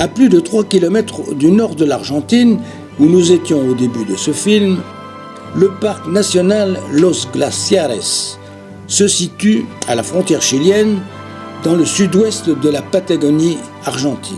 À plus de 3 km du nord de l'Argentine, où nous étions au début de ce film, le parc national Los Glaciares se situe à la frontière chilienne, dans le sud-ouest de la Patagonie argentine.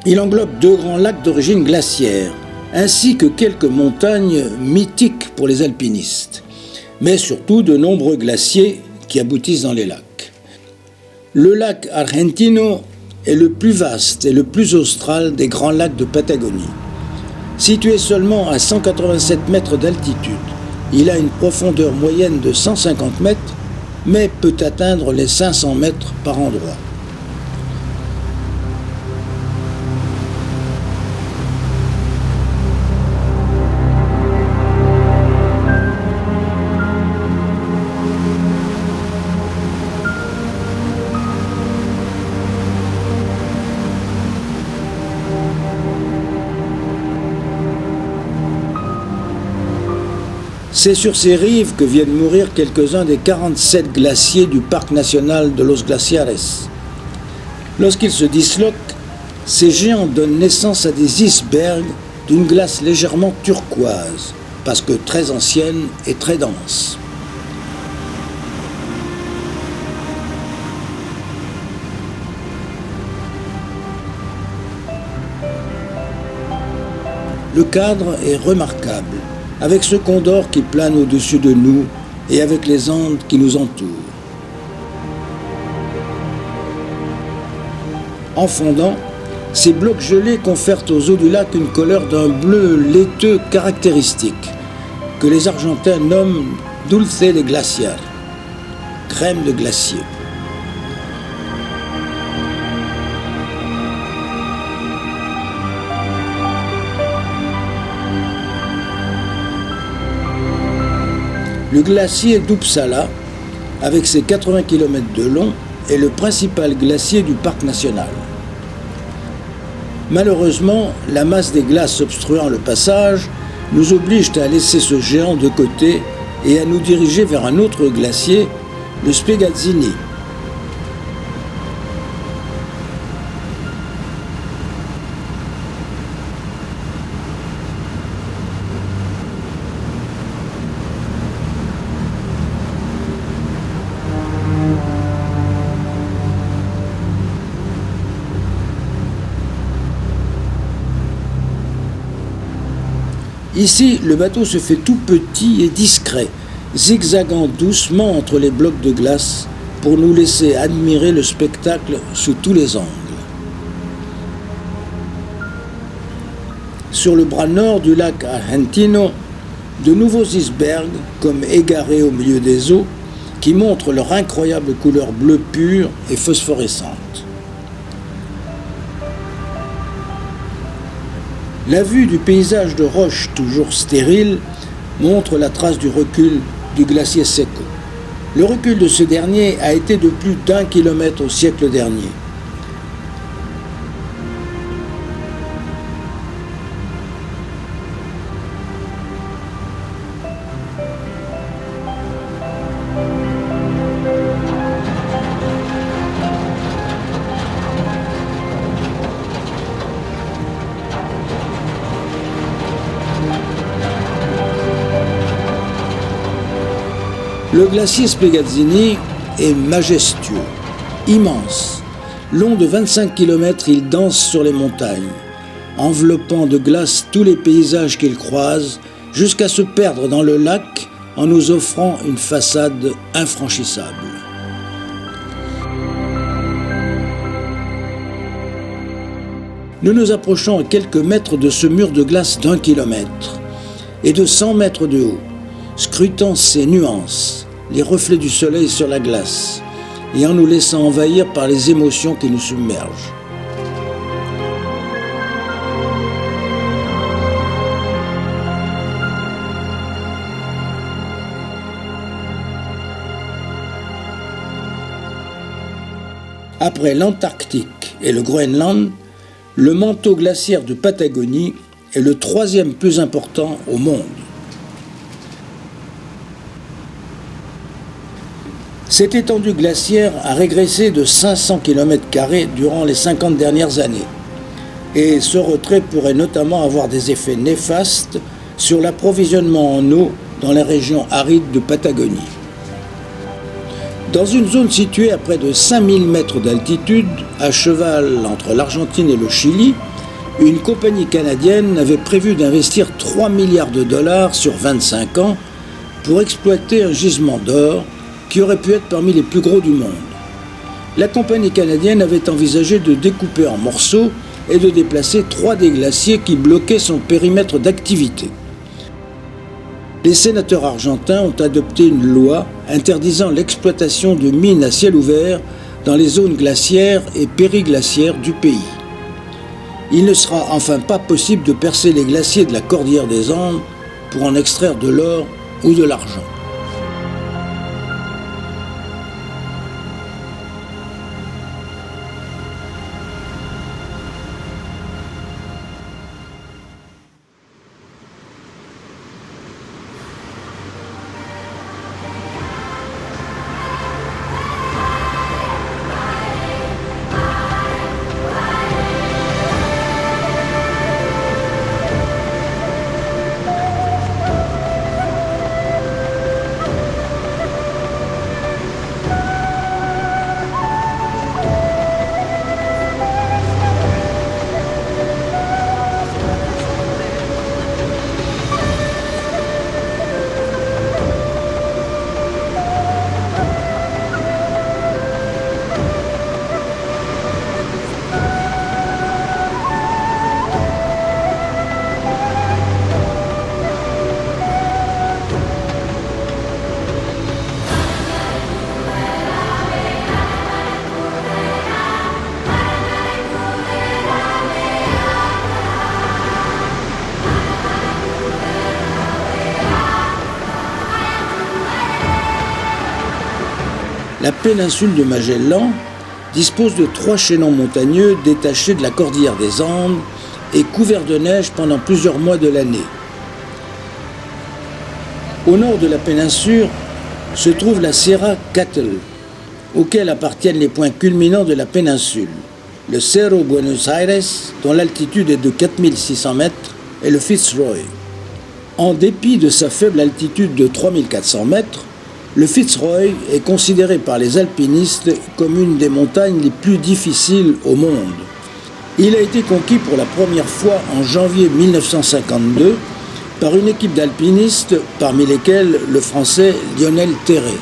Il englobe 2 grands lacs d'origine glaciaire, ainsi que quelques montagnes mythiques pour les alpinistes, mais surtout de nombreux glaciers qui aboutissent dans les lacs. Le lac Argentino est le plus vaste et le plus austral des grands lacs de Patagonie. Situé seulement à 187 mètres d'altitude, il a une profondeur moyenne de 150 mètres, mais peut atteindre les 500 mètres par endroit. C'est sur ces rives que viennent mourir quelques-uns des 47 glaciers du parc national de Los Glaciares. Lorsqu'ils se disloquent, ces géants donnent naissance à des icebergs d'une glace légèrement turquoise, parce que très ancienne et très dense. Le cadre est remarquable, avec ce condor qui plane au-dessus de nous et avec les Andes qui nous entourent. En fondant, ces blocs gelés confèrent aux eaux du lac une couleur d'un bleu laiteux caractéristique, que les Argentins nomment « dulce de glaciar », crème de glacier. Le glacier d'Uppsala, avec ses 80 km de long, est le principal glacier du parc national. Malheureusement, la masse des glaces obstruant le passage nous oblige à laisser ce géant de côté et à nous diriger vers un autre glacier, le Spiegazzini. Ici, le bateau se fait tout petit et discret, zigzagant doucement entre les blocs de glace pour nous laisser admirer le spectacle sous tous les angles. Sur le bras nord du lac Argentino, de nouveaux icebergs, comme égarés au milieu des eaux, qui montrent leur incroyable couleur bleue pure et phosphorescente. La vue du paysage de roches toujours stériles montre la trace du recul du glacier Seco. Le recul de ce dernier a été de plus d'1 kilomètre au siècle dernier. Le glacier Spiegazzini est majestueux, immense. Long de 25 km, il danse sur les montagnes, enveloppant de glace tous les paysages qu'il croise, jusqu'à se perdre dans le lac en nous offrant une façade infranchissable. Nous nous approchons à quelques mètres de ce mur de glace d'1 kilomètre et de 100 mètres de haut, scrutant ses nuances, les reflets du soleil sur la glace, et en nous laissant envahir par les émotions qui nous submergent. Après l'Antarctique et le Groenland, le manteau glaciaire de Patagonie est le 3e plus important au monde. Cette étendue glaciaire a régressé de 500 km² durant les 50 dernières années. et ce retrait pourrait notamment avoir des effets néfastes sur l'approvisionnement en eau dans les régions arides de Patagonie. Dans une zone située à près de 5000 mètres d'altitude, à cheval entre l'Argentine et le Chili, une compagnie canadienne avait prévu d'investir 3 milliards de dollars sur 25 ans pour exploiter un gisement d'or qui aurait pu être parmi les plus gros du monde. La compagnie canadienne avait envisagé de découper en morceaux et de déplacer 3 des glaciers qui bloquaient son périmètre d'activité. Les sénateurs argentins ont adopté une loi interdisant l'exploitation de mines à ciel ouvert dans les zones glaciaires et périglaciaires du pays. Il ne sera enfin pas possible de percer les glaciers de la cordillère des Andes pour en extraire de l'or ou de l'argent. La péninsule de Magellan dispose de 3 chaînons montagneux détachés de la cordillère des Andes et couverts de neige pendant plusieurs mois de l'année. Au nord de la péninsule se trouve la Sierra Cattle, auquel appartiennent les points culminants de la péninsule, le Cerro Buenos Aires, dont l'altitude est de 4600 mètres, et le Fitzroy. En dépit de sa faible altitude de 3400 mètres, le Fitzroy est considéré par les alpinistes comme une des montagnes les plus difficiles au monde. Il a été conquis pour la première fois en janvier 1952 par une équipe d'alpinistes, parmi lesquels le Français Lionel Terré.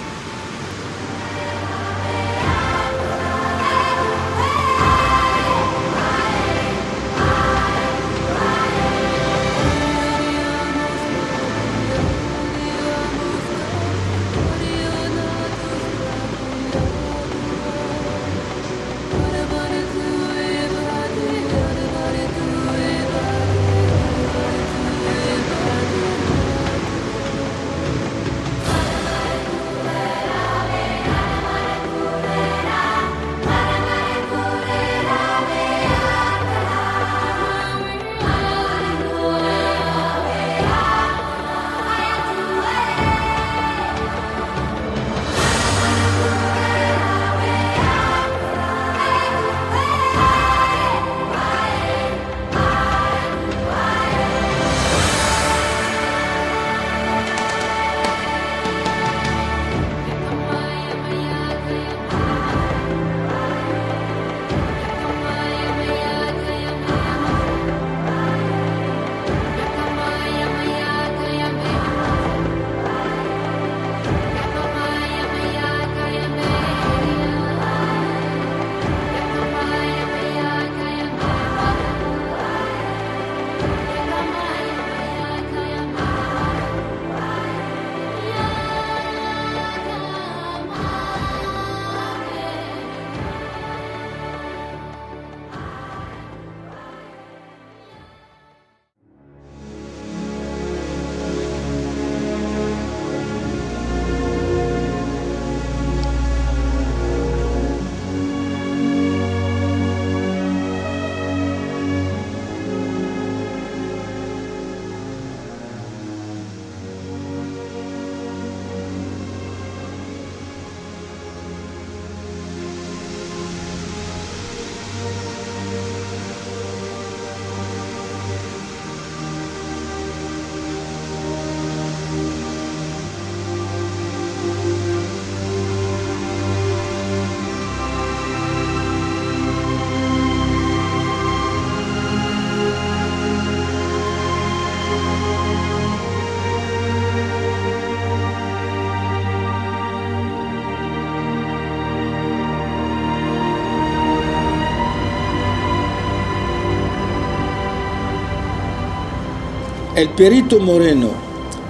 El Perito Moreno,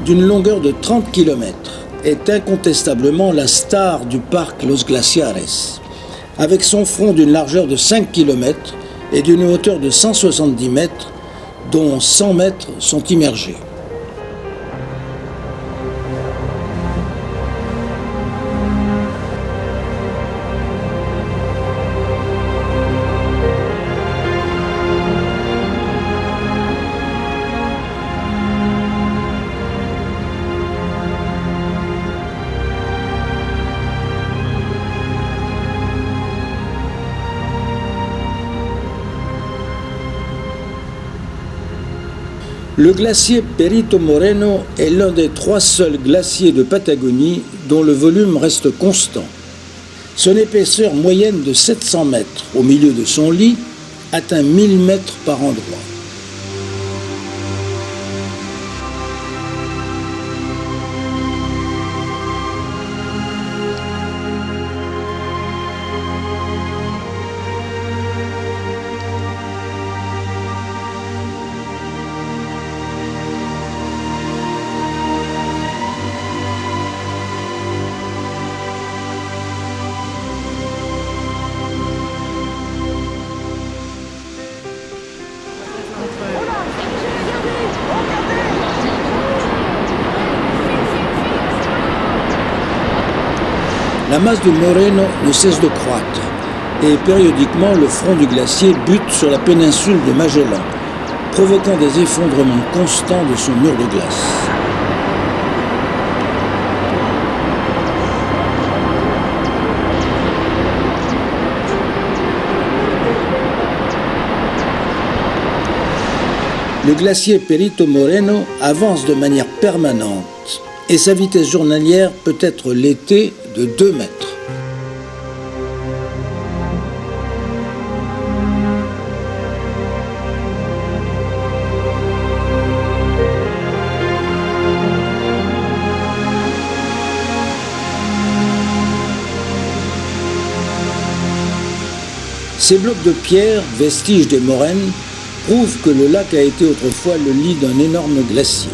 d'une longueur de 30 km, est incontestablement la star du parc Los Glaciares. Avec son front d'une largeur de 5 km et d'une hauteur de 170 mètres, dont 100 mètres sont immergés. Le glacier Perito Moreno est l'un des 3 seuls glaciers de Patagonie dont le volume reste constant. Son épaisseur moyenne de 700 mètres au milieu de son lit atteint 1000 mètres par endroit. La masse de Moreno ne cesse de croître et périodiquement le front du glacier bute sur la péninsule de Magellan, provoquant des effondrements constants de son mur de glace. Le glacier Perito Moreno avance de manière permanente et sa vitesse journalière peut être l'été de 2 mètres. Ces blocs de pierre, vestiges des moraines, prouvent que le lac a été autrefois le lit d'un énorme glacier.